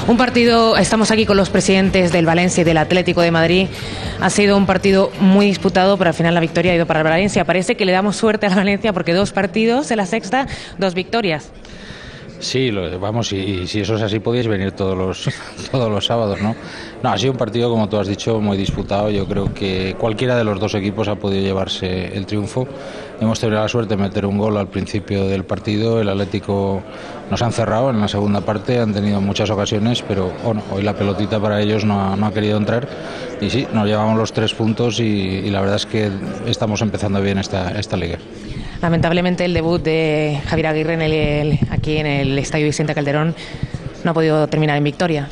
Un partido, estamos aquí con los presidentes del Valencia y del Atlético de Madrid. Ha sido un partido muy disputado, pero al final la victoria ha ido para el Valencia. Parece que le damos suerte a la Valencia porque 2 partidos en la sexta, 2 victorias. Sí, vamos, y si eso es así podéis venir todos los sábados, ¿no? No, ha sido un partido, como tú has dicho, muy disputado. Yo creo que cualquiera de los 2 equipos ha podido llevarse el triunfo. Hemos tenido la suerte de meter un gol al principio del partido. El Atlético nos han cerrado en la segunda parte, han tenido muchas ocasiones, pero bueno, hoy la pelotita para ellos no ha querido entrar. Y sí, nos llevamos los 3 puntos y la verdad es que estamos empezando bien esta liga. Lamentablemente el debut de Javier Aguirre aquí en el Estadio Vicente Calderón no ha podido terminar en victoria.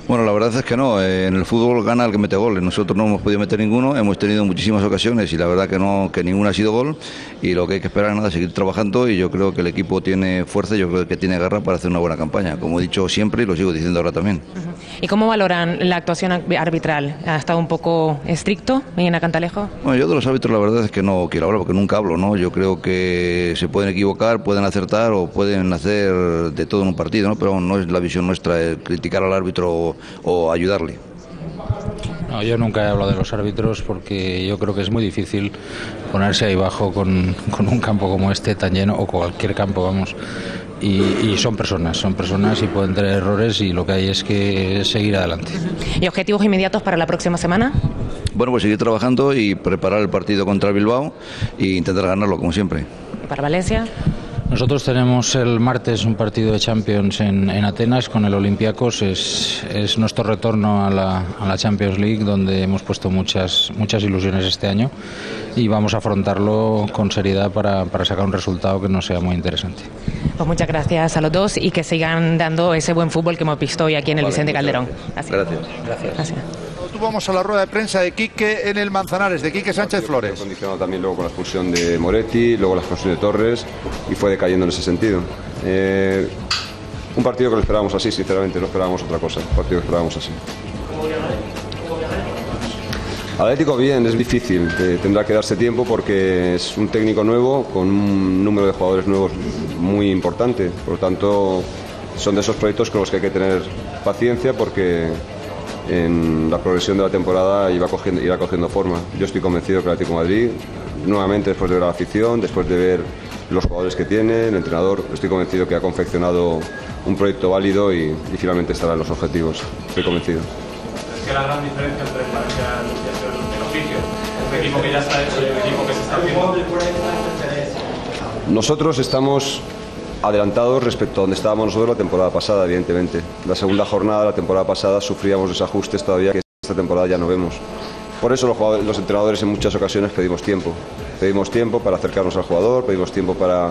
Bueno, la verdad es que no, en el fútbol gana el que mete goles. Nosotros no hemos podido meter ninguno, hemos tenido muchísimas ocasiones y la verdad que ninguna ha sido gol, y lo que hay que esperar es nada, seguir trabajando, y yo creo que el equipo tiene fuerza, yo creo que tiene garra para hacer una buena campaña, como he dicho siempre y lo sigo diciendo ahora también. ¿Y cómo valoran la actuación arbitral? ¿Ha estado un poco estricto en Cantalejo? Bueno, yo de los árbitros la verdad es que no quiero hablar porque nunca hablo, ¿no? Yo creo que se pueden equivocar, pueden acertar o pueden hacer de todo en un partido, ¿no? Pero no es la visión nuestra criticar al árbitro o ayudarle. No, yo nunca he hablado de los árbitros porque yo creo que es muy difícil ponerse ahí bajo con un campo como este tan lleno, o cualquier campo, vamos, y son personas y pueden tener errores, y lo que hay es que seguir adelante. ¿Y objetivos inmediatos para la próxima semana? Bueno, pues seguir trabajando y preparar el partido contra el Bilbao e intentar ganarlo como siempre. ¿Y para Valencia? Nosotros tenemos el martes un partido de Champions en Atenas con el Olympiacos. Es nuestro retorno a la Champions League, donde hemos puesto muchas ilusiones este año, y vamos a afrontarlo con seriedad para sacar un resultado que nos sea muy interesante. Pues muchas gracias a los dos y que sigan dando ese buen fútbol que hemos visto hoy aquí en el Vicente Calderón. Gracias. Vamos a la rueda de prensa de Quique en el Manzanares, de Quique Sánchez Flores. Condicionado también luego con la expulsión de Moretti, luego la expulsión de Torres, y fue decayendo en ese sentido. Un partido que lo esperábamos así, sinceramente, no esperábamos otra cosa. Un partido que esperábamos así. Atlético bien, es difícil, tendrá que darse tiempo porque es un técnico nuevo con un número de jugadores nuevos muy importante. Por lo tanto, son de esos proyectos con los que hay que tener paciencia porque en la progresión de la temporada irá cogiendo forma. Yo estoy convencido que el Atlético de Madrid, nuevamente después de ver a la afición, después de ver los jugadores que tiene, el entrenador, estoy convencido que ha confeccionado un proyecto válido y finalmente estará en los objetivos. Estoy convencido. Es que la gran diferencia entre el Valencia y el oficio, un equipo que ya está hecho y un equipo que se está haciendo. Nosotros estamos adelantados respecto a donde estábamos nosotros la temporada pasada, evidentemente. La segunda jornada de la temporada pasada sufríamos desajustes todavía que esta temporada ya no vemos. Por eso los entrenadores en muchas ocasiones pedimos tiempo. Pedimos tiempo para acercarnos al jugador, pedimos tiempo para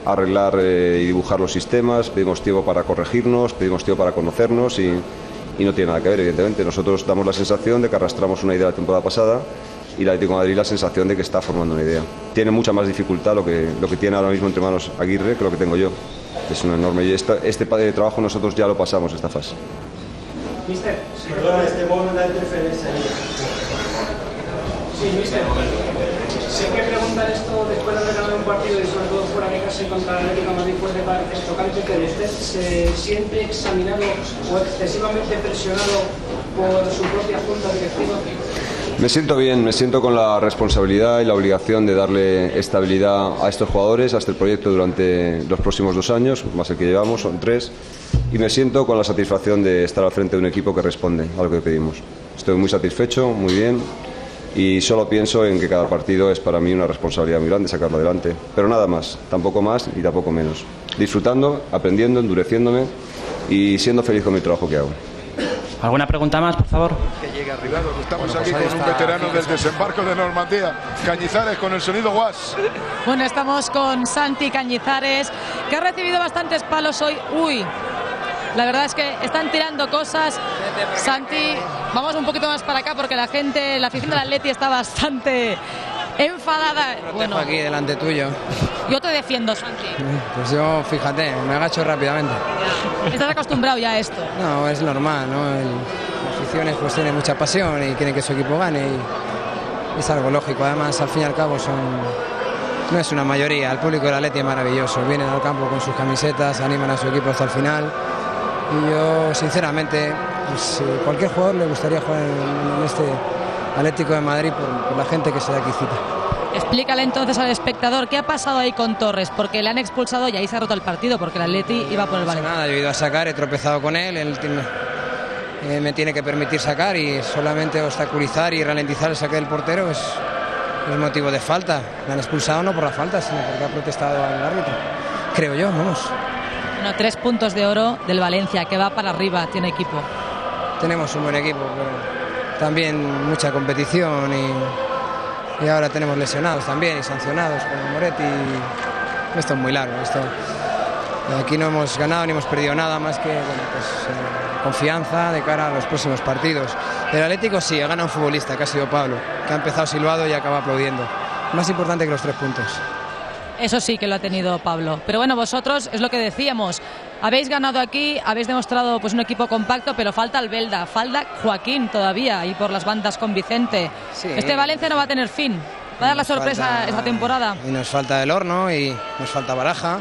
arreglar y dibujar los sistemas, pedimos tiempo para corregirnos, pedimos tiempo para conocernos y no tiene nada que ver, evidentemente. Nosotros damos la sensación de que arrastramos una idea de la temporada pasada y el Atlético de Madrid la sensación de que está formando una idea. Tiene mucha más dificultad lo que tiene ahora mismo entre manos Aguirre que lo que tengo yo. Es una enorme. Y este de trabajo nosotros ya lo pasamos, esta fase. Mister, perdona, este momento de interferencia. Sí, mister. Sé que preguntar esto después de haber ganado un partido y sobre todo fuera de casa contra el Atlético de Madrid puede parecer chocante, pero ¿usted se siente examinado o excesivamente presionado por su propia junta directiva? Me siento bien, me siento con la responsabilidad y la obligación de darle estabilidad a estos jugadores, a este proyecto durante los próximos 2 años, más el que llevamos, son 3, y me siento con la satisfacción de estar al frente de un equipo que responde a lo que pedimos. Estoy muy satisfecho, muy bien, y solo pienso en que cada partido es para mí una responsabilidad muy grande sacarlo adelante, pero nada más, tampoco más y tampoco menos. Disfrutando, aprendiendo, endureciéndome y siendo feliz con mi trabajo que hago. ¿Alguna pregunta más, por favor? Que llegue arriba. Estamos aquí con un veterano del desembarco de Normandía, Cañizares, con el sonido guas. Bueno, estamos con Santi Cañizares, que ha recibido bastantes palos hoy. Uy, la verdad es que están tirando cosas. Santi, vamos un poquito más para acá porque la afición del Atleti está bastante enfadada. Bueno, aquí delante tuyo. Yo te defiendo, Santi. Pues yo, fíjate, me agacho rápidamente. ¿Estás acostumbrado ya a esto? No, es normal, ¿no? Las aficiones pues tienen mucha pasión y quieren que su equipo gane y es algo lógico. Además, al fin y al cabo no es una mayoría. El público del Atleti es maravilloso. Vienen al campo con sus camisetas, animan a su equipo hasta el final Y yo, sinceramente, pues, cualquier jugador le gustaría jugar en este Atlético de Madrid por la gente que se da aquí cita. Explícale entonces al espectador qué ha pasado ahí con Torres, porque le han expulsado y ahí se ha roto el partido, porque el Atleti iba por el Valencia. Nada, yo he ido a sacar, he tropezado con él me tiene que permitir sacar y solamente obstaculizar y ralentizar el saque del portero es motivo de falta. Le han expulsado no por la falta, sino porque ha protestado al árbitro. Creo yo, vamos. Bueno, 3 puntos de oro del Valencia, que va para arriba, tiene equipo. Tenemos un buen equipo, pero también mucha competición y ahora tenemos lesionados también y sancionados como Moretti. Esto es muy largo. Aquí no hemos ganado ni hemos perdido nada más que confianza de cara a los próximos partidos. El Atlético sí, ha ganado un futbolista que ha sido Pablo, que ha empezado silbado y acaba aplaudiendo. Más importante que los 3 puntos. Eso sí que lo ha tenido Pablo. Pero bueno, vosotros, es lo que decíamos, habéis ganado aquí, habéis demostrado pues un equipo compacto, pero falta Albelda, falta Joaquín todavía, y por las bandas con Vicente. Sí. Este Valencia no va a tener fin, va a dar la sorpresa esta temporada. Y nos falta el Horno y nos falta Baraja.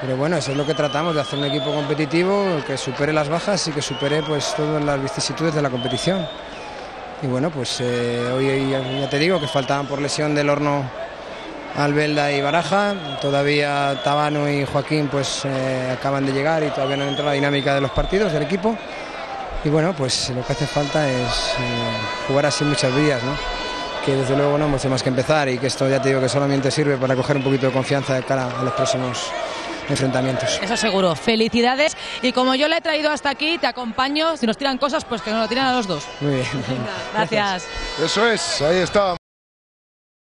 Pero bueno, eso es lo que tratamos, de hacer un equipo competitivo que supere las bajas y que supere pues todas las vicisitudes de la competición. Y bueno, pues hoy ya te digo que faltaban por lesión del Horno Albelda y Baraja. Todavía Tabano y Joaquín pues acaban de llegar y todavía no han entrado la dinámica de los partidos del equipo. Y bueno, pues lo que hace falta es jugar así muchas días, ¿no? Que desde luego no hemos más que empezar y que esto ya te digo que solamente sirve para coger un poquito de confianza de cara a los próximos enfrentamientos. Eso seguro. Felicidades. Y como yo le he traído hasta aquí, te acompaño. Si nos tiran cosas, pues que nos lo tiran a los dos. Muy bien. Venga, gracias. Eso es, ahí está.